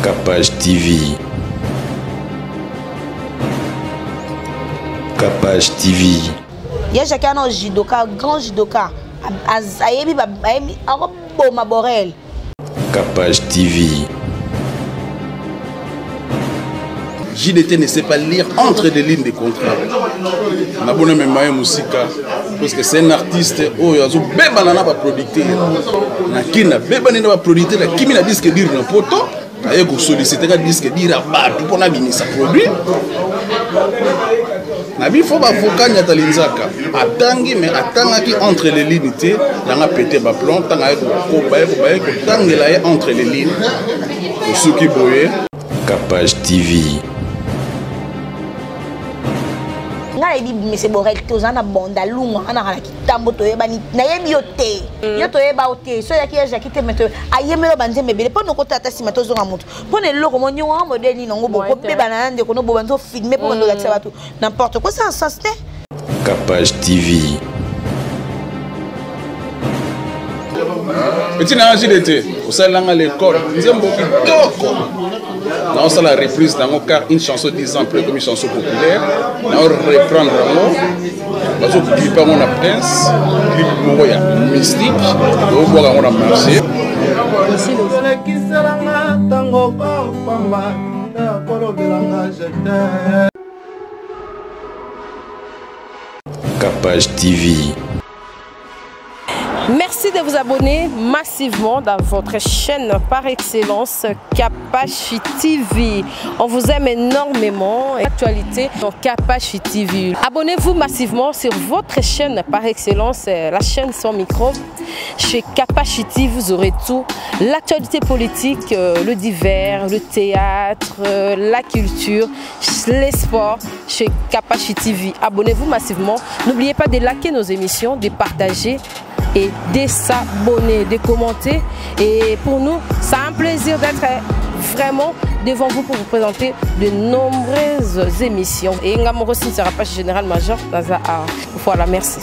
Capage TV. Capage TV. Il y a chacun un judoka, grand judoka. Ayebi ma borel. Capage TV. JDT ne sait pas lire entre les lignes des contrats. On a beau même Maya Moussika parce que c'est un artiste oh il a zo beba nana ba producteur. Na kina beba nana ba producteur la kimi na disque dire na poto. Aye ko solliciter ka disque dire à ba tout pour na bini sa produit. Na bi faut ba fokanya talinzaka. Atangi mais atangaki entre les lignes té na pété ba plomb tanga ko ba ko tangela entre les lignes. Ceux qui boyer Capage TV. Ngai di Monsieur Borel to zana bonda lunga ana kala kitambo to yeba ni na yebi yote yo to yeba ote so yaki ya kite meto ayemelo banze mebele po noko tata sima to zonga mutu po ne loko mo nyonga modeli nongo boko pe banana ndeko no bobanzo filmer po ndo gatsa batu n'importe quoi ça sens te Capage TV. Petit n'a JDT au sein de l'école nzembo kitoko. Dans ça la reprise dans mon car une chanson 10 ans plus comme une chanson populaire. Dans reprendre moi. Parce que clip on a prince, clip moya mystique. Donc voilà on a marché. Capage TV. Merci de vous abonner massivement dans votre chaîne par excellence Capage TV. On vous aime énormément. Actualité dans Capage TV. Abonnez-vous massivement sur votre chaîne par excellence, la chaîne sans micro. Chez Capage TV, vous aurez tout. L'actualité politique, le divers, le théâtre, la culture, les sports. Chez Capage TV. Abonnez-vous massivement. N'oubliez pas de liker nos émissions, de partager et de s'abonner, de commenter. Et pour nous, c'est un plaisir d'être vraiment devant vous pour vous présenter de nombreuses émissions. Et Ngamoro Sin sera pas général major dans un art. Voilà, merci.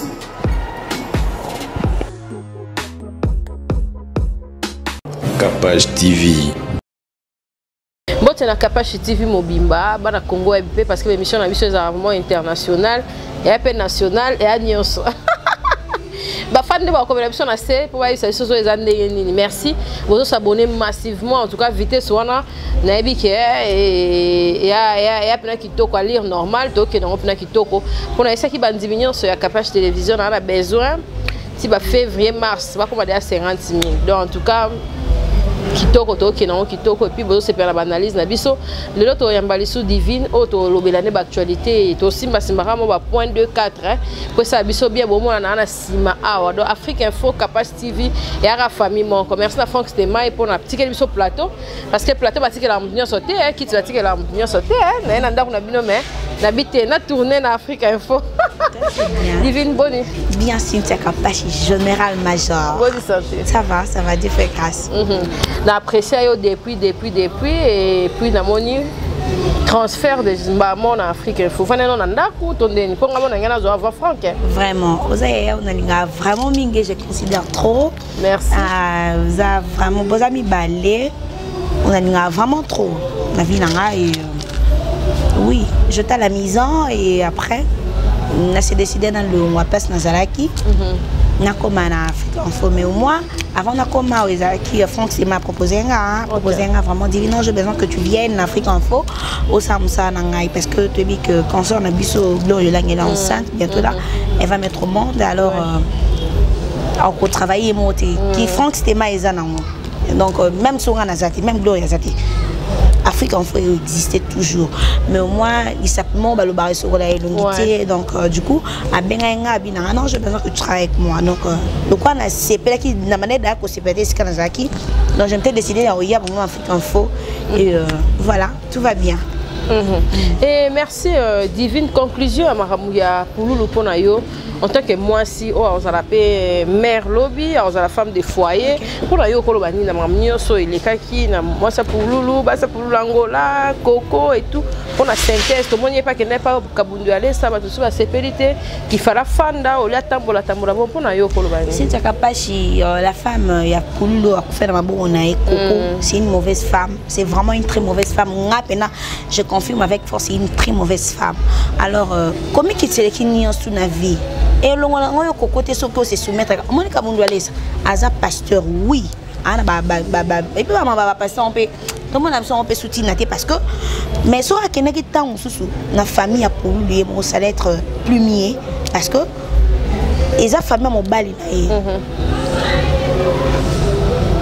Capage TV. Bon, c'est la Capage TV Mobimba, bana Congo MP parce que l'émission a est vraiment internationale et un peu nationale et à Nyos. Fan de ma collaboration assez pour voir ça sur les années. Merci. Vous vous abonnez massivement en tout cas vitesse wana na ebike et ya pena kitoko à lire normal donc na pena kitoko pour na ça qui bandi mignon sur la Capage télévision on a besoin si ba février mars va commander à 50 000 donc en tout cas kitoko to kenango kitoko et puis bozo sepela banalise na biso le loto yambali sous divine auto lobelane ba actualité to simba simba mo ba point 24 pour ça biso bien bon moi na sima awa do Afrique Info Capage TV et à la famille mon commerce la Franck Stema et pour na petit biso plateau parce que plateau ba tikela mbinyo sauté qui tu va tikela mbinyo sauté na ndako na bino mais na bité na tourner na Afrique Info divine bonne bien Cynthia Capage général major bonne santé ça va Dieu fait grâce J'apprécie depuis et puis na moni transfert de Zimbabwe en Afrique. Il faut faire un ndaku tondeni pour ngamo ngana zo avoir franc. Vraiment, ozaye on a vraiment mingi je considère trop. Merci. Vous avez vraiment vos amis balé. On a vraiment trop. La vie nanga et oui, je t'ai la maison et après on s'est décidé dans le Wapes Nazaraki. Nakoma na Afrique Info mais au moins avant Nakoma qui Franck m'a proposé vraiment dit non j'ai besoin que tu viennes en Afrique Info au Samsa Nangai parce que tu dis que quand on a biso Gloria elle est enceinte bientôt là elle va mettre au monde alors on travailler monter qui Franck m'a donc même sur Nazati même Gloria Zati Afrique Info existait toujours mais au moins il simplement le barré sur la longité donc du coup à benga bina non j'ai besoin que tu travailles avec moi donc le quoi na CP qui na manière d'accord CP c'est kanazaki donc j'ai décidé à y avoir Afrique Info et voilà tout va bien. Et merci divine conclusion à Maramouya pour nous le ponayo en tant que moi si on a la mère lobby, on a la femme de foyer pour la yo kolobani na mamnyo so il est kaki na moi ça pour loulou, bah ça pour l'angola, coco et tout. On a synthèse, tout le monde n'est pas que n'est pas kabundu aller ça va tout ça c'est périté qui fait la fanda au la tambola bon pour na yo kolobani. Si tu as capachi la femme il y a pour loulou à faire ma bonne coco, c'est une mauvaise femme, c'est vraiment une très mauvaise femme. Je confirme avec force, c'est une très mauvaise femme. Alors comment qu'il se qui n'y en sous la vie et le côté ce que c'est soumettre Monica Mundoualesa as un pasteur oui ana et puis maman va passer on peut tout le monde a besoin on peut soutenir parce que mais so a kenaki temps sous la famille a pour lui bon ça être plus mieux parce que les famille mon bali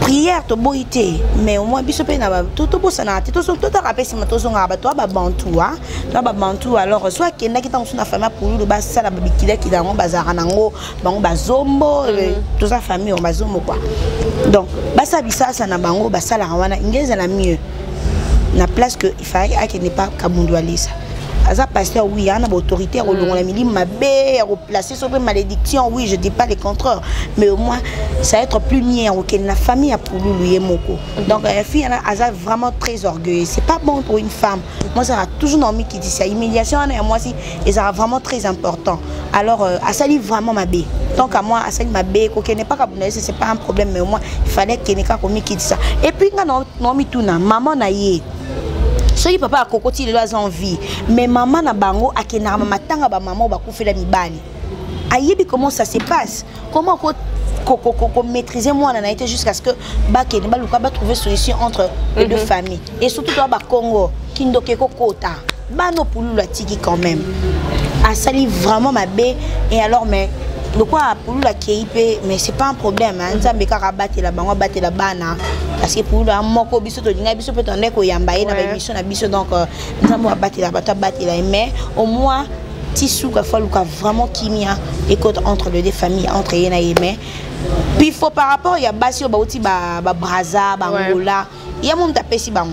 prière to boité mais au moins biso pe na tout bossa na tout rappel si mato zonga ba toi ba bantu alors soit kenda ki tangu na famille pour le basa la babikila ki dango bazara nango bango bazombo tout ça famille on bazombo quoi donc basa bisa ça na bango basa la wana ingeza la mieux na place que il fallait à qu'il n'est pas Kabundoualisa Aza pasteur oui, il y a une autorité, on a mis ma baie, on placer sur malédiction, oui, je dis pas les contraires, mais au moins ça va être plus mieux, ok, la famille a pour lui et moko. Donc la fille elle a vraiment très orgueilleuse, c'est pas bon pour une femme. Moi ça a toujours dormi qui dit ça, humiliation et moi si, et ça vraiment très important. Alors Asali vraiment ma baie. Donc à moi Asali ma baie, ok, n'est pas Kabundoualisa, c'est pas un problème, mais au moins il fallait qu'il n'y ait pas qui dit ça. Et puis quand on mis tout na maman na yé. Soki papa a kokoti les lois en vie, mais maman na bango a kena matanga ba maman ba kufela mibali. Ayebi comment ça se passe? Comment ko maîtriser moi na été jusqu'à ce que ba kena ba luka ba trouver solution entre les deux familles. Et surtout toi ba Congo, kindoke kokota. Ba no pulu la tiki quand même. A sali vraiment ma baie et alors mais le quoi pour la KIP mais c'est pas un problème hein nzambe kaka batela bango batela bana parce que pour la moko biso to dinga biso peut en ko yamba na ba émission na biso donc nzambe va batela mais au moins tissu ka fallu ka vraiment kimia écoute entre les deux familles entre yena yeme puis faut par rapport il y a basio ba outi ba braza ba ngola il y a mon tapesi bango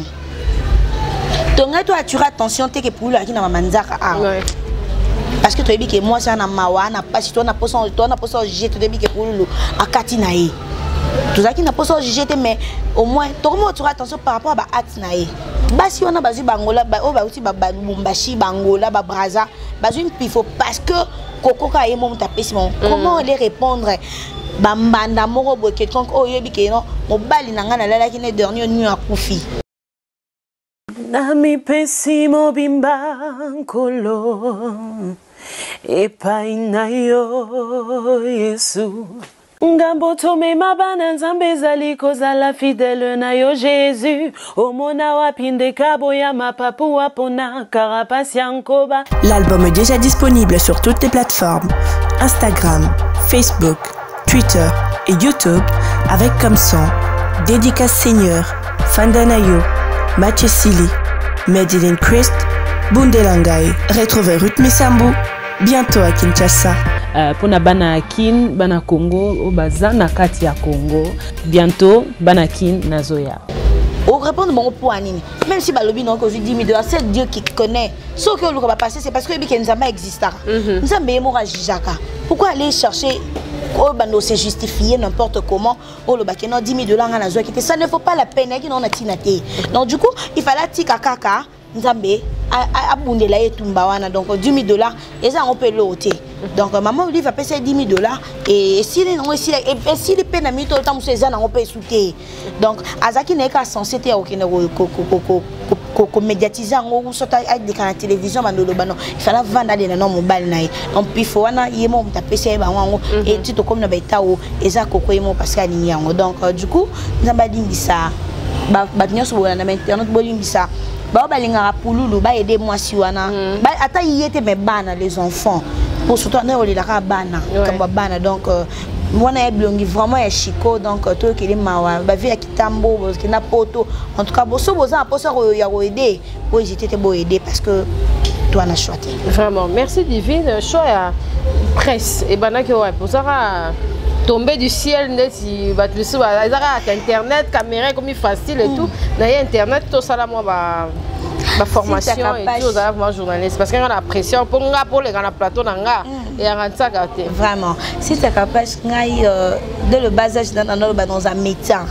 donc toi tu as attention te que pour la qui na manzaka parce que tu as dit que moi c'est un mawa na pas si toi na pas jeter tu as dit que pour le akati nae tout ça qui n'a pas jeter mais au moins tout le monde tu as attention par rapport à atinae basi on a bazi bangola ba o ba aussi ba lumbashi bangola ba braza bazi une pifo parce que koko ka yemo taper simon comment les répondre bambanda moko bo quelqu'un o yebi ke non mobali na ngana lala ki ne dernier nuit akufi Nami pesimo bimbankolo epai na yo Yesu Ngambo tome mabana nzambe zali kozala fidèle na yo Jésus omona wapinde kabo ya mapapu wapona carapace yankoba. L'album est déjà disponible sur toutes les plateformes Instagram, Facebook, Twitter et YouTube avec comme son Dédicace Seigneur, Fandanayo, Mathieu Sili, Medellin Christ, Bundelangai. Retrouvez Ruth Misambu bientôt à Kinshasa. Pour bana kin bana Congo au bazana kati ya Congo bientôt bana kin nazoya. Au répondre mon point même si balobi non que 10 000 $, c'est Dieu qui connaît. Ce que le va passer c'est parce que il Nzamba existera. Nzamba yemora jijaka. Pourquoi aller chercher oh bando c'est justifié n'importe comment oh le bakeno 10 000 $ na zo qui ça ne faut pas la peine qui non atinate. Donc du coup il fallait tika kaka Nzambe abundela etumba wana donc 10 000 $, et ça on peut l'ôter. Donc maman lui va payer 10 000 $ et si les non si les peines à mito temps ces ans on peut soutenir. Donc azaki n'est pas censé te aucune ko médiatiser ngo sota avec la télévision bandolo bano il fallait vendre des non mobile naï donc puis faut wana yemo mtapesa ba ngo et tu to comme na betao eza koko yemo parce que ni yango donc du coup nzamba dingisa ba nyoso bona na internet bolimbisa ba balinga pululu ba aider moi si wana ba ata yete me bana les enfants pour surtout na olila bana comme bana donc moi na blongi vraiment ya chico donc to ke mawa ba via kitambo parce que na poto en tout cas boso boza posa ya aider bo j'étais te aider parce que toi na choisi vraiment merci divine choix ya presse et bana que ouais pour ça tomber du ciel si va te sur internet caméra comme facile et tout d'ailleurs internet tout ça là moi ma formation et tout ça moi journaliste parce que on a la pression pour les gars plateau nanga Et à vraiment. Si tu es capable dès le bas âge dans un médecin,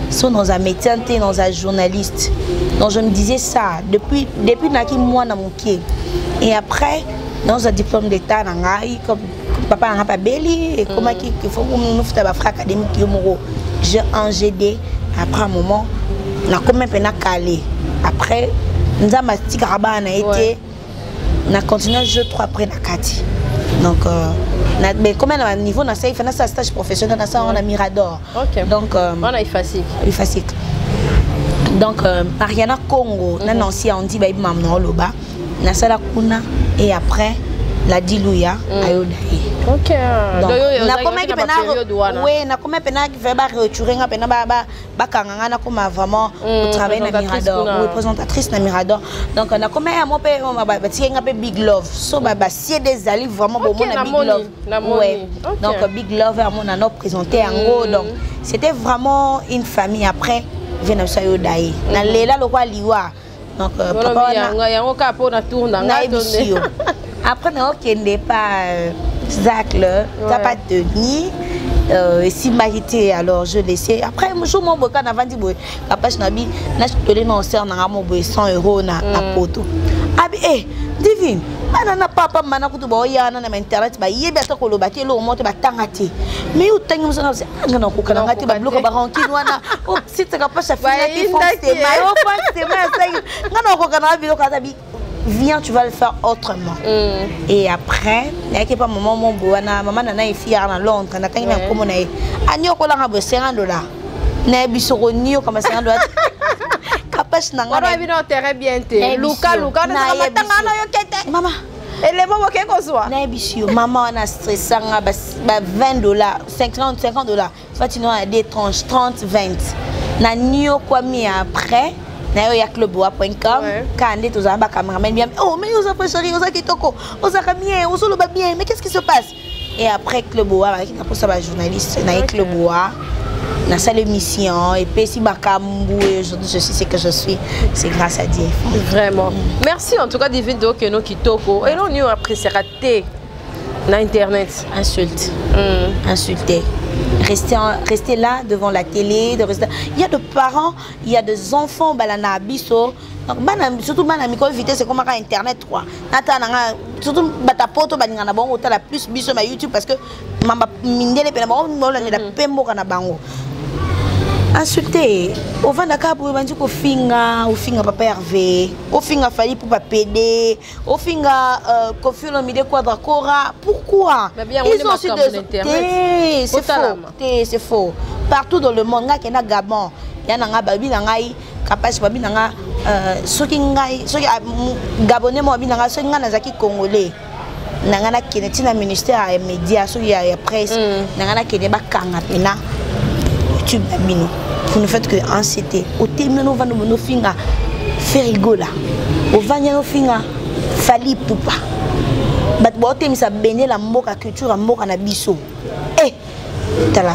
soit dans un médecin, dans un journaliste. Donc je me disais ça depuis que moi dans mon pied. Et après, dans un diplôme d'état, comme papa n'a pas belli et comment il faut que nous fassions académique j'ai en GD. Après un moment, on a quand même calé. Après, nous avons été, on a continué jeu 3 après la Kati. Donc, mais comme à niveau, on a fait un stage professionnel, on a Mirador. Donc, on a facile. Donc, Mariana Congo, on a Nancy, on dit baby maman loba, na sala kuna et après la diluya ayodaye. OK. Donc, na comment qui pena oui, na comment pena qui fait ba retirer na pena ba kanganga na comme vraiment travailler na Mirador, oui, présentatrice na Mirador. Donc na comment moi pe ba tienga pe Big Love. So ba sié des ali vraiment bon na Big Love. Ouais. Donc Big Love à mon a présenté en gros. Donc c'était vraiment une famille après vient ça yodaye. Na lela lo kwa liwa. Donc papa na tourne après on ne pas Zach là, t'as pas tenu si marité alors je laissais après un jour mon bocan avant dit boy papa nabi na donné non sœur na mo boy 100 € na poto abi divine ana papa mana kutu ba ya na internet ba yebe ta ko lo ba ke lo mo te ba tangati mais ou tangi mo sana ngana ko kana ngati ba bloka ba ranki wana o site ka pa chafi na ti fonce ma o fonce ma sa ngana ko kana bi lo ka ta bi viens, tu vas le faire autrement. Et après, il n'y a pas maman mon boana, maman nana est fière dans Londres, n'a pas eu comme on a. Agno ko la ngabo $50. Na bisoro nio comme $50. Capach na ngana. On va terrain bien té. Luka na matanga na yo kete. Maman. Et les mamans qui ko so. Na bisio maman on a stressant ba $20, $50. Soit tu as des tranches 30, 20. Na nio quoi mi après. Na yo clubbois.com quand tous en bas cameraman bien oh mais vous avez chéri vous avez kitoko vous avez bien vous avez bien mais qu'est-ce qui se passe et après clubbois qui a posé ba journaliste na clubbois na salle émission et puis si bakambu aujourd'hui je suis ce que je suis c'est grâce à Dieu vraiment merci en tout cas Divine que nous kitoko et nous appréciera na internet insulte insulter rester là devant la télé il y a des parents il y a des enfants balana biso donc surtout bana micro vitesse c'est comme internet 3 natana surtout batapoto baningana bango tala plus biso ma YouTube parce que mamba mindele pena bango la pembo kana bango insulter au vent d'accord pour bantu ko finga papa Hervé au finga fali pour pas pédé au finga Kofi Olomide Quadracora pourquoi ils ont aussi des c'est faux partout dans le monde nga Gabon yana nga babi na ngai capable babi na nga soki ngai soki gabonais mo babi na nga soki nga nazaki congolais nanga na kineti na ministère des médias soki ya presse nanga na kene ba kanga pena YouTube babino pour ne fait que en cité au thème nous va nous finga faire rigola au vanya no finga fali pupa bat bo thème ça béné la mboka culture mboka na biso tala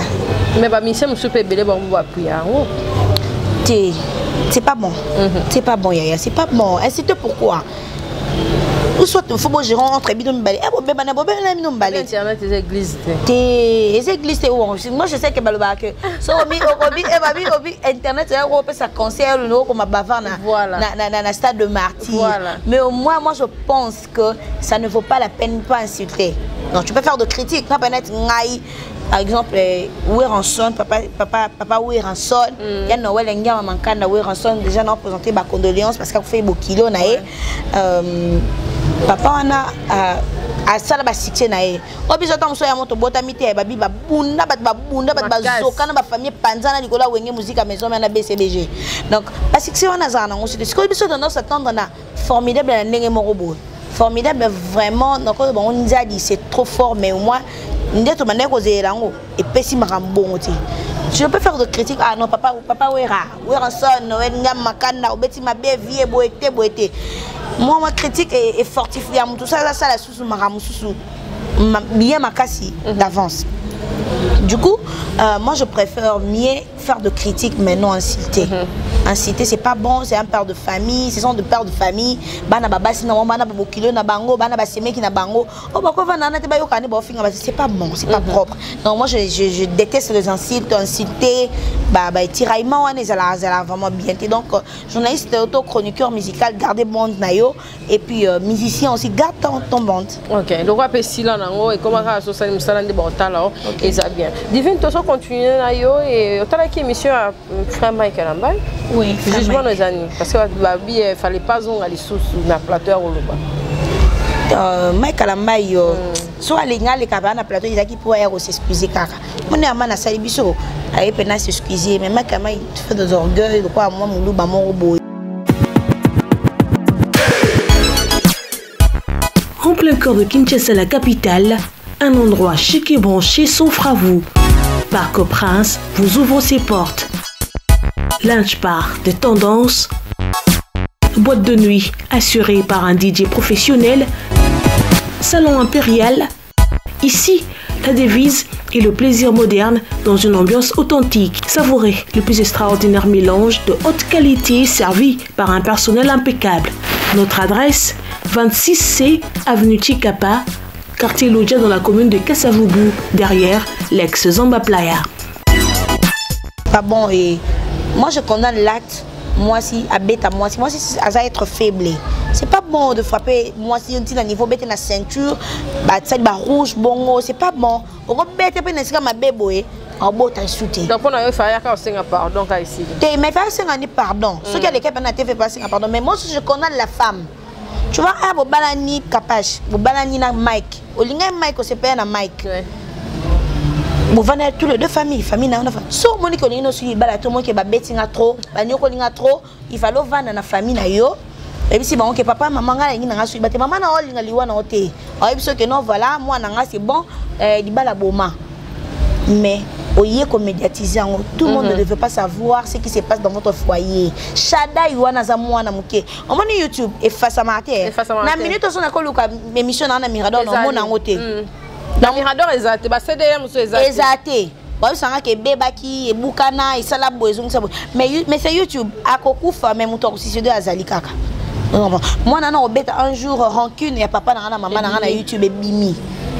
mais ba mission monsieur pebele ba mbo appuyer c'est pas bon c'est pas bon yaya c'est pas bon et c'est pourquoi ou soit il faut que je rentre bidon balé internet les églises les églises moi je sais que baloba que so obi internet ça concerne nous comme bavard na stade de martyr mais au moins moi je pense que ça ne vaut pas la peine pas insulter donc tu peux faire de critiques pas peut-être ngai par exemple Weranson papa Weranson il y a Noël ngia mankanda Weranson déjà nous présenter ba condoléances parce qu'il fait beaucoup kilo naé papa wana a sala ba succès naé obiso tant so ya moto botamité babi babunda bazoka na ba famille panzana likola wenge musique à maison na BCBG donc ba succès wana za na ngosite ce que biso dans s'attendre na formidable na ndenge morobo formidable vraiment donc bon on dit c'est trop fort mais au moins ndeto mande ko zerango et pesi makambo ti je peux faire de critiques ah non papa Weranson Noël ngam makanda obeti mabe vie boete moi ma critique est fortifiée tout ça la sous maramu sous bien makasi d'avance du coup moi je préfère mieux faire de critiques, mais non insulter. Inciter, c'est pas bon, c'est un père de famille, ce sont des pères de famille. Bana babasi na bana babokilo na bango, bana basemeki na bango. Oh bako va nana te ba yokane ba finga, c'est pas bon, c'est pas propre. Donc moi je déteste les insultes, insulter, bah tiraillement on est vraiment bien. Donc journaliste auto-chroniqueur musical, gardez bande nayo et puis musicien aussi, garde ton bande. OK. Donc après si là nango et comment ça social musala de botala et ça bien. Divine to so continuer nayo et otala qui émission frère Mike Alambay. Oui, jugement nos amis parce que babi il fallait pas zonga les sous na plateau ou là. Mike Alambay so alinga les cabana plateau ils qui pour aller s'excuser kaka. Mon ama na sali biso ay pena s'excuser mais Mike Alambay fait des orgueils de quoi moi moulou ba mon robot. En plein cœur de Kinshasa, la capitale, un endroit chic et branché s'offre à vous. Parc au Prince vous ouvre ses portes. Lunch bar de tendance, boîte de nuit assurée par un DJ professionnel, salon impérial. Ici, la devise est le plaisir moderne dans une ambiance authentique. Savourez le plus extraordinaire mélange de haute qualité servi par un personnel impeccable. Notre adresse, 26C, avenue Chikapa, quartier Lodja dans la commune de Kasavubu, derrière l'ex-Zamba Playa. Pas bon et moi je condamne l'acte, moi si à bête à moi si à être faible. C'est pas bon de frapper moi si on dit à niveau bête la ceinture, bah ça ba rouge bongo, c'est pas bon. On va bête pe na sika ma beboé. En beau t'insulter. Donc on a eu faire un pardon ici. Mais faire un pardon. Ce qui a les cas fait passer un pardon. Mais moi je condamne la femme. Tu vois, ah bo balani capache, bo balani na Mike. Olinga Mike se paye na Mike. Bo vana tous les deux famille na na. So moni ko lino su bala to mo ke ba betinga trop, ba nyoko linga trop, il faut vana na famille na yo. Et puis si bon que papa maman nga linga nga su ba te maman na olinga liwa na ote. Et puis que non voilà, moi na nga c'est bon, di bala boma. Mais oyé comme médiatiser tout le monde ne veut pas savoir ce qui se passe dans votre foyer. Shada yuana za mwana muke. On moni YouTube et face à mater. Na minute on a koluka émission na Mirador na mona ngote. Na Mirador exact ba CDM so exact. Exact. Ba sanga ke bebaki e bukana e sala boezong sabo. Mais c'est YouTube akokufa même muto aussi de azali kaka. Moi nana obeta un jour rancune et papa na maman na YouTube e bimi.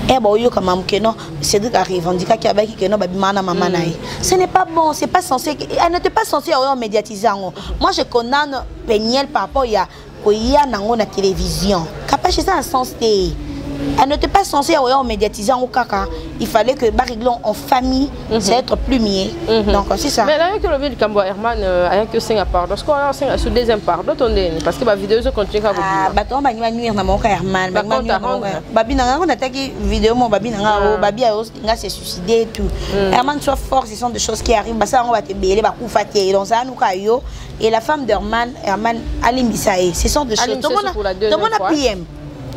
Eh bon yo comme non c'est de arrive on dit qu'il y a qui non babimana maman naï ce n'est pas bon, c'est pas censé, elle n'était pas censée avoir médiatisé. Moi je condamne Peniel par rapport à nango na télévision capable ça en sens elle n'était pas censée avoir médiatisé en kaka. Il fallait que Bariglon en famille c'est être plus mieux. Donc c'est ça. Mais là que le vidéo Cambo Herman avec que c'est à part parce qu'on a sur deuxième part d'autres parce que ma vidéo se continue à bah toi ba nuire na mon Herman babi na on attaque vidéo mon babi na babi a s'est suicidé tout. Herman soit fort, ce sont des choses qui arrivent bah ça on va te béler ba coup fatigué donc ça nous kayo et la femme d'Herman Alimbisae ce sont des choses tout le monde a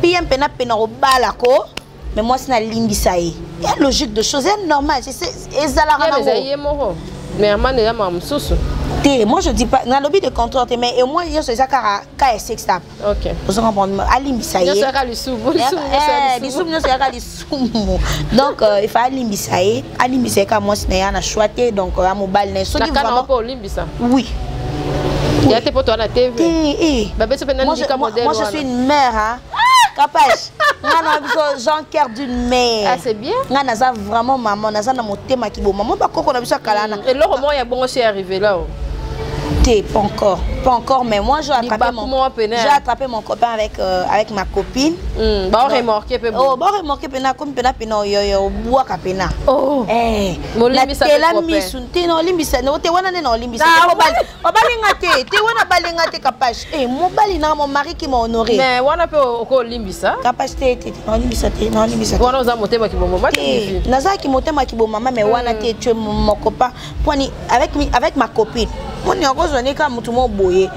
PM pena pena au balako mais moi c'est na limbisae. Il y a logique de choses, c'est normal, c'est ezalaka mais Herman est là msusu. Moi je dis pas na lobby de contrôle mais et moi il y a ça car c'est stable. OK. Vous comprenez alimbisae. Il sera le sous. Donc il faut alimbisae car moi c'est na choité donc à mobile na so vraiment pour limbisa. Oui. Il y a tes potes à la TV. Moi je suis une mère hein. Capache. Jean-Cœur d'une mère. Ah c'est bien. Nga naza vraiment maman, naza na motema ki bo maman ba koko na biso kalana. Et le roman ya bon aussi arrivé là. Pas encore, mais moi j'ai attrapé mon copain avec ma copine. Bah remorqué pe. Oh, bah remorqué pena comme pena yo bois kapena. Oh. Eh. Molimisa la misunte no limbisa no te wana no limbisa. Obalinga te wana balinga te Capache. Eh mon bali na mon mari qui m'a honoré. Mais wana pe ko limbisa. Capache te no limbisa. Wana za motema ki bo mama te. Naza ki motema ki bo mama mais wana te tu mon copain poni avec ma copine. Mon yoko ka mutumo boye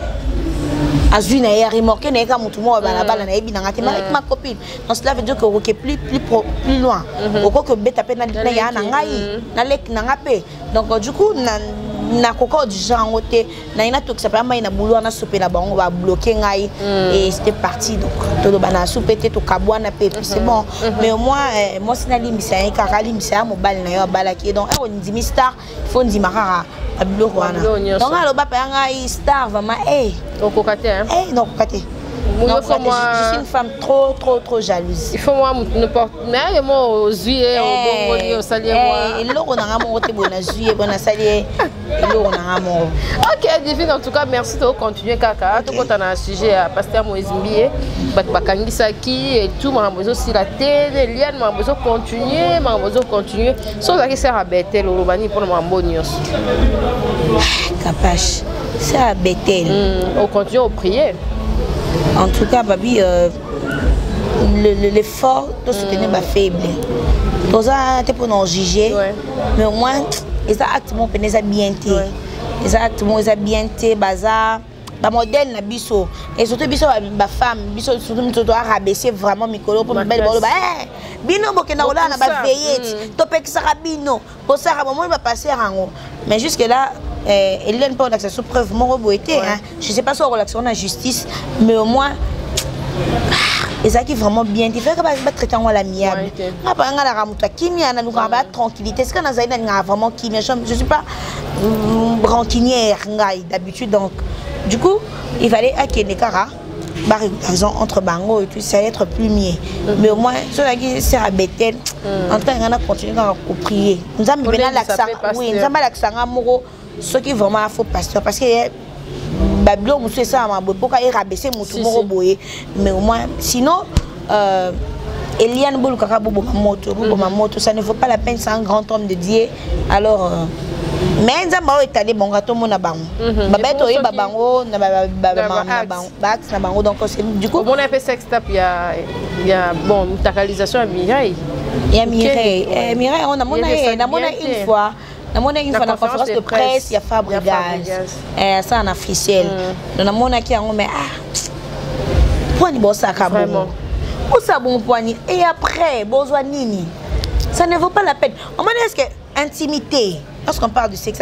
azui na ya remorqué na ka mutumo balabala na ebi na ngate avec ma copine. Donc cela veut dire que OK plus loin. Oko que beta pe na ya na ngai na lek na ngape. Donc du coup na koko du genre côté na ina to que ça pas mai na boulot na souper là on va bloquer ngai et c'était parti donc tout bana souper te to kabwana pe c'est bon mais au moins moi c'est na limisa un karali misa mobile na yo balaki donc on dit Star faut ndi makara ablo wana donc aloba pa ngai Star vraiment okokate hein non kokate. Non, je suis une femme trop jalouse. Il faut moi ne porte mais moi aux yeux au salier moi. Et là on a mon côté bon juillet bon salier. Et là on a mon. OK Divine en tout cas merci de continuer kaka. Tout quand on a un sujet à pasteur Moïse Mbié, bakangisa qui et tout m'a besoin aussi la télé lien m'a besoin continuer. Sauf que c'est à Bethel au Robani pour m'a bonnios. Capache. C'est à Bethel. On continue à prier. En tout cas, Babi, l'effort de soutenir ma faible. Pour ça, tu peux nous juger. Mais au moins, les actes m'ont bien été. Les actes m'ont bien été. Bazar, ma modèle na biso. Et surtout biso ma femme, biso surtout nous doit rabaisser vraiment micro pour me belle bolo. Bino bokena ola na ba veillette. Topek sarabino. Pour ça, à un moment il va passer rango. Mais jusque là. Hélène pas d'accès sous preuve mon robot était je sais pas si on relaxe en justice mais au moins et ça qui vraiment bien tu fais que pas traiter en l'amiable après on a la ramuta kimia na nous ba tranquillité est-ce que na zaina na vraiment kimia je suis pas rancunière d'habitude donc du coup il fallait akene kara par exemple entre bango et tout ça être plus mieux mais au moins ceux qui sert à Bethel en tout cas on a continué à prier nous avons bien l'accent oui nous avons l'accent amoureux ce qui vraiment faut pasteur parce que Babylone c'est ça ma beau pourquoi il rabaisser mon boye mais au moins sinon Eliane Boulou kaka bobo ma moto ça ne vaut pas la peine c'est un grand homme de Dieu alors mais nzamba étalé bon gâteau mon bango babeto e babango na bax na bango donc c'est du coup on a fait sextap il y a bon musicalisation à Mireille il y a Mireille on a mona une fois une fois dans la conférence de presse, il y a Fabregas. Ça en officiel. Dans la monnaie qui a mais pour ni bossa kabon. Où ça bon poignet et après besoin nini. Ça ne vaut pas la peine. On m'a dit est-ce que intimité. Lorsqu'on parle de sexe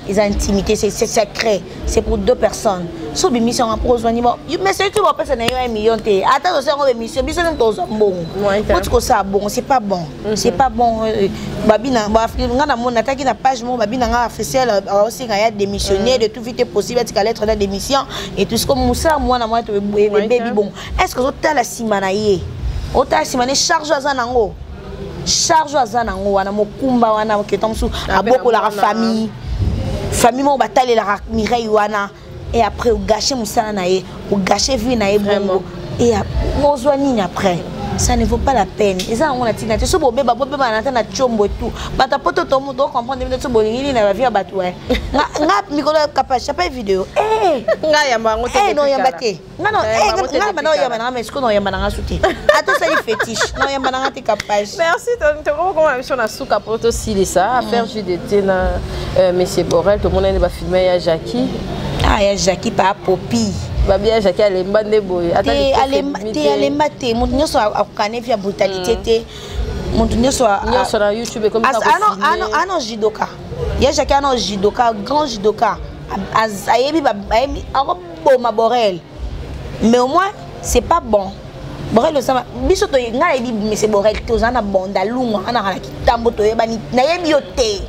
et intimité, c'est secret. C'est pour deux personnes. So mission en besoin ni bon. Mais c'est tu vas passer na 1 million té. Attends aussi on mission biso donc bon. Moi ça bon, c'est pas bon. C'est pas bon. Babi na nga mon attaque na page mon babi na nga officiel aussi il y a démissionné de tout vite possible être lettre de démission et tout ce comme Moussa moi na moi baby bon. Est-ce que autant la simanaye? Autant simanaye charge azanango. Charge azanango wana mokumba wana ketomsu aboko la famille. Famille mo batale la Mireille wana. Et après, vous gâchez Moussa Naé, vous gâchez vie Naé Bongo. Et vous avez après. Ça ne vaut pas la peine. Et ça, on a dit, tu sais, bébé, na chombo et tout. Bah, t'as pas tout le monde comprendre que tu bolini na vie à batoué. Nga micro capable, j'ai pas vidéo. Nga yamba ngote. Non yamba te. Non, nga maintenant yamba na mais ce que non yamba na souti. Attends, ça y fétiche. Non yamba na te capable. Merci, tu comment mission na souka pour aussi ça affaire jeu d'été na monsieur Borel, tout le monde va filmer à Jackie. Ah, il y a Jackie par Popi. Babia Jackie elle est bandé boy. Attends, elle est matée. Mon Dieu soit à connaître via brutalité. Mon Dieu soit sur YouTube comme ça. Ah non, judoka. Il y a Jackie non judoka, grand judoka. Ayebi ma Borel. Mais au moins c'est pas bon. Borel le sama. Biso to nga yebi mais c'est Borel to zana bonda lunga ana hala kitambo to yebani na yebi yote.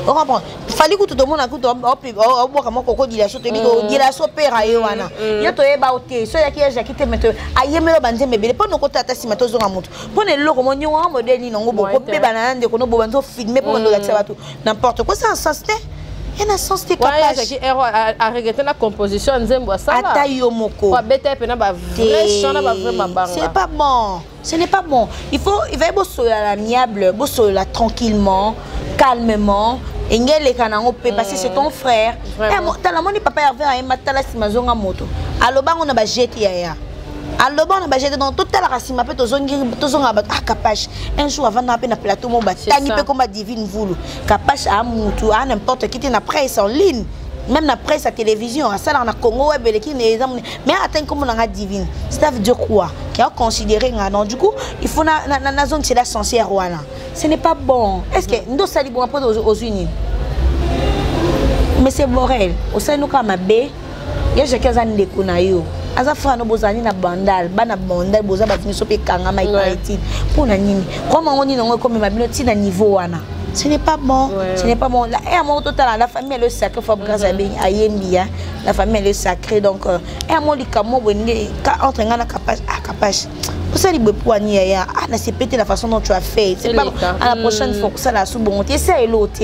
On comprend. Il fallait que tout le monde a coûté au bois comme coco dit la chose dit la sopère à Yoana. Yo to eba oté so ya ki ya kite meto ayemelo banze mebele po no kota tasi mato zo ngamutu. Po ne loko mo nyo wa modèle ni ngo boko be banana de ko no bo banzo filmer pour ndo la bato n'importe quoi ça en sens té. Il y a un sens té capable. Qui a regretté la composition nzembo ça là. Ata yo moko. Ko beta pe na ba vrai chant na ba vrai mabanga. C'est pas bon. Ce n'est pas bon. Il va y bosser à l'amiable, bosser là tranquillement, calmement. Et parce que c'est ton frère. Et papa avait un matala si ma zonga moto. Aloba on a ba jeté ya. Aloba on a ba jeté dans toute la racine ma peut zonga ba capache. Un jour avant na pe na plateau mo ba tani pe comme divine voulu. Capache a mutu a n'importe qui na presse en ligne. Même la presse à télévision, à ça dans le Congo, mais attends comment on a divine. Ça veut dire quoi? Qui a considéré non du coup, il faut na zone c'est la sorcière ouana. Ce n'est pas bon. Est-ce que nous ça bon après aux Unis? Monsieur Borel, au sein nous comme abbé, il y a chacun qui a des counaillots. Aza frère no bozani na bandal, bana bandal boza batini sope kanga mai paiti. Pour na nini? Comment on dit non comme ma bino na niveau wana. Ce n'est pas bon. Ce n'est pas bon. Là, et à mon total, la famille est le sacré. Faut grâce à Ayembi, la famille est le sacré. Donc, et à mon likamo entre ngana capage à capage. Pour ça, les bepoignes ah, c'est pété la façon dont tu as fait. C'est pas à la prochaine fois que ça la sous bonté. C'est l'autre.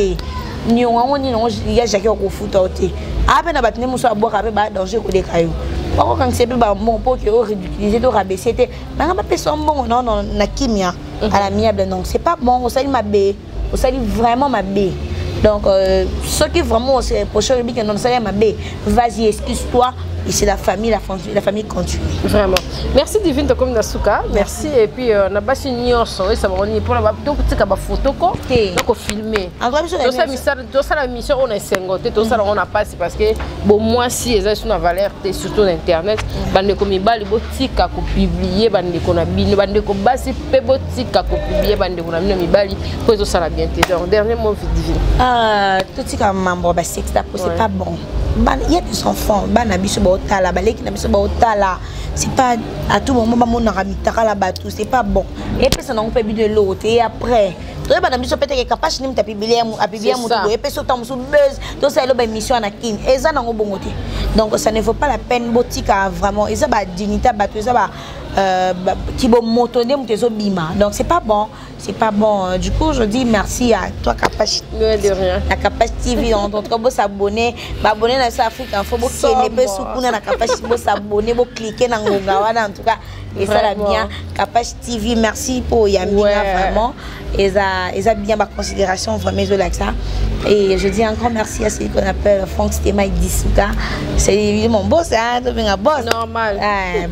Ni on ni non, il y a Jacques au foot auté. Ah ben abatne muso à boire avec danger au décaillou. Par contre, quand c'est pas bon pour que ridiculiser de rabaisser, mais on va pas son bon non non na kimia à la miable donc c'est pas bon. Ça il m'a bé. Ça dit vraiment ma bé. Donc ceux qui vraiment c'est prochain rubis que non ça ma bé. Vas-y, excuse-toi. Et c'est la famille continue. Vraiment. Merci Divine de comme Nasuka. Merci. Et puis on a passé une nyonso et ça va on pour la petit ka ba photo ko donc filmer. Tout ça la mission on est cinquante tout ça on a passé parce que bon moi si eza sur la valeur surtout internet bande ko mibali botika ko publier bande ko na bino bande ko basi pe botika ko publier bande ko na bino mibali pour tout ça la bien donc dernier mot Divine. Tout ça comme membre ba sexta c'est pas bon. Il y a des enfants, c'est pas à tout moment c'est pas bon. Et puis ça n'a pas bu de l'autre et après tu vas dans peut-être que capable de publier et puis ça tombe sous buzz donc c'est le mission à kin et ça n'a pas bon côté. Donc ça ne vaut pas la peine boutique vraiment et ça va dignité battu ça va qui va motonner mon bima. Donc c'est pas bon. C'est pas bon. Du coup, je dis merci à toi, Kapash. De rien. La Kapash TV, on doit s'abonner. Abonner à ça Afrique, il faut que vous la Kapash s'abonner, vous cliquer dans le en tout cas. Et ça l'a bien. Kapash TV, merci pour Yamina, vraiment. Et ça a bien ma considération, vraiment, ça. Et je dis encore merci à celui qu'on appelle Franck Stéma Dissouka. C'est mon boss, hein, un boss. Normal.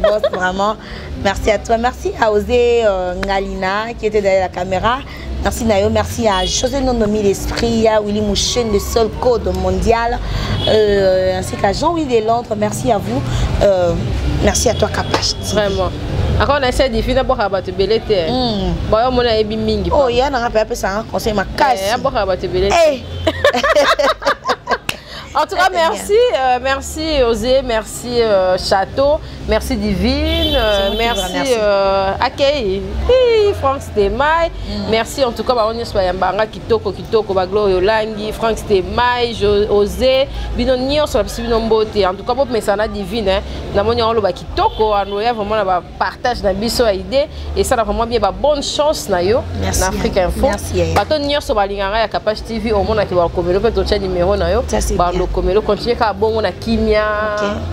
Boss, vraiment. Merci à toi. Merci à Osé Ngalina qui était derrière la caméra. Merci Nayo. Merci à José Nondomi l'Esprit, à Willy Mouchen, le seul code mondial. Ainsi qu'à Jean-Louis Delandre. Merci à vous. Merci à toi, Kapash. Vraiment. Encore on essaie de finir pour abattre belete. Bon, on a ébi mingi. Oh, il y a un rappel ça un conseil ma casse. Pour abattre belete. En tout cas, merci, merci Osé, merci Château, merci Divine, merci Akei, Franck Stemai, merci en tout cas, on est Yambanga, Kitoko, Baglo, Yolangi, Franck Stemai, Osé, Binonio, sur la piscine beauté. En tout cas, pour Messana Divine, nous avons le Kitoko, on a vraiment un partage d'un biseau à idée, et ça a vraiment bien bonne chance, Nayo, en Afrique Info. Merci. Baton Nior sur Balingara, Kapash TV, au monde qui va communiquer ton numéro, Nayo. Comme le continuer à bon na kimia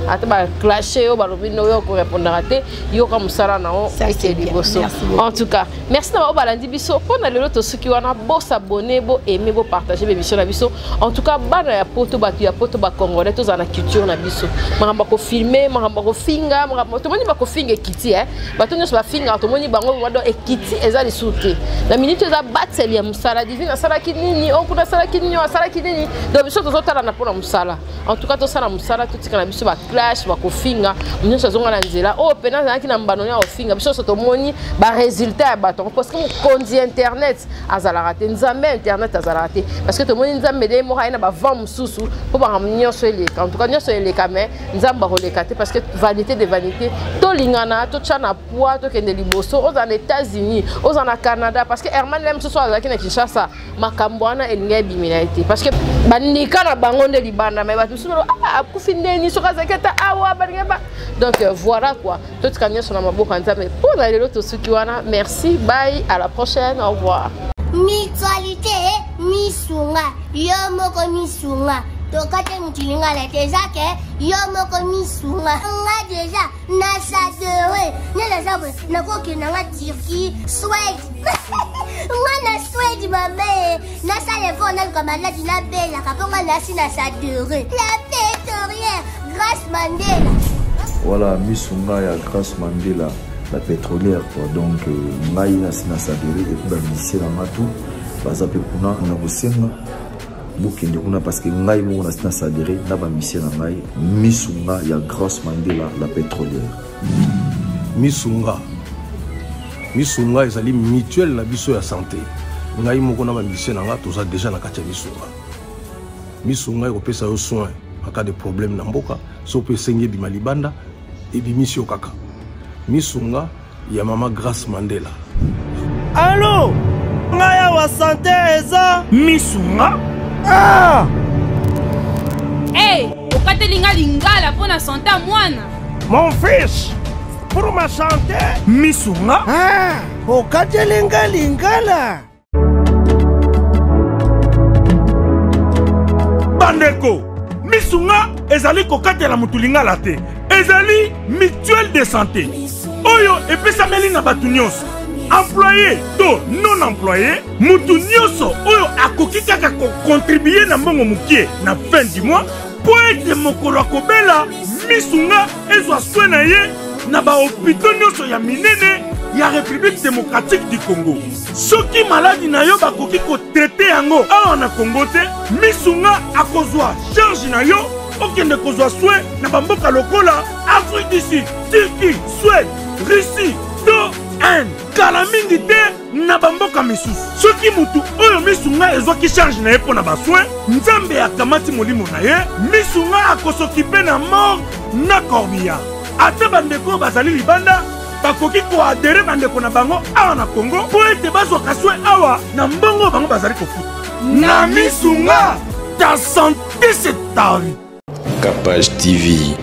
ata ba clasher ba lobino yo ko répondre raté yo comme ça là non et liboso. En tout cas merci na ba balandi biso pona lelo to suki wana bo s'abonner bo aimer bo partager l'émission na biso. En tout cas bana ya poto ba congolais to za na culture na biso maramba ko filmer maramba ko finga maramba to moni ba ko finga kiti ba to nyoso ba finga to moni bango wado ekiti eza li souté la minute eza bateli ya musala divine sala kinini on kuna sala kinini sala kinini do biso to zotala na pona musala. En tout cas, tout ça, tout ce qu'on a vu sur la clash, sur la finga, nous sommes en Anzela. Oh, pendant que nous avons fait finga, nous sommes en résultat parce que nous dit internet, nous avons raté, nous avons internet, nous avons raté. Parce que tout le monde nous a mis des mots, nous avons vendu sous pour ramener sur les. En tout cas, nous sommes les caméras, nous avons les catés parce que vanité de vanité, tout l'ingana, tout chana poids, tout kende liboso, aux États-Unis, aux Canada, parce que Herman l'aime ce soir, qui n'est pas ça, Makambouana et l'ingénialité. Parce que Banika na bangon de Libana, mais donc voilà quoi. Tout ce qu'on sur ma bouche, mais pour aller l'autre Sukiwana, merci, bye, à la prochaine, au revoir. Mutualité, Misunga, Yomoko Misunga. Tokate mutilinga la tezake, Yomoko Misunga. On a déjà Nassadeur, Nelazabe, Nakoki Nanga Turquie, Suède. On a Suède, ma mère. Nasa les fonds, comme elle a dit la belle, la caponga Nassi Nassadeur. La pétrolière, Grâce Mandela. Voilà, Misunga ya Grâce Mandela, la pétrolière quoi. Donc, Ngai Nassi Nassadeur, et puis la mission à Matou, Bazape Kuna, on a Bosenga. Bukende kuna parce que ngai mo na sina sadere na ba mission na ngai Misunga ya Grâce Mandela la pétrolière. Misunga ezali mutuelle na biso ya santé. Ngai mo kona ba mission na nga toza déjà na kati ya Misunga. misunga ekopesa yo soin en cas de problème na mboka so pe senge bima libanda et bimisio kaka misunga ya mama Grace Mandela. Allô ngaya wa santé eza misunga hey okatelinga lingala pona santé mwana mon fils pour ma santé misunga okatelinga lingala bandeko misunga ezali kokatela mutu lingala te ezali mutuelle de santé oyo epesameli na batu nyonso employé to non employé mutu nyonso oyo akoki kaka kocontribue na mbongo mukie na fin du mois po ete mokolo akobela misunga ezwa soin na ye na bahopito nyonso ya minene ya République démocratique du Congo. Soki maladi na yo bakoki kotraite yango awa na Congo te misunga akozwa charge na yo okende kozwa soin na bamboka lokola Afrique du Sud, Turquie, Suède, Russie, to Inde. Kala mingi te na bamboka misusu. Soki mutu oyo misunga ezwaki charge na ye pona basoin, nzambe akamati molimo na ye, misunga akosokipe na mort na corbillard. Ate bandeko bazali libanda bakoki koadere bandeko na bango awa na Congo po ete bazwaka soin awa na mbongo bango bazali kofuta. Na misunga, ta santé c'est ta vie. Capage TV.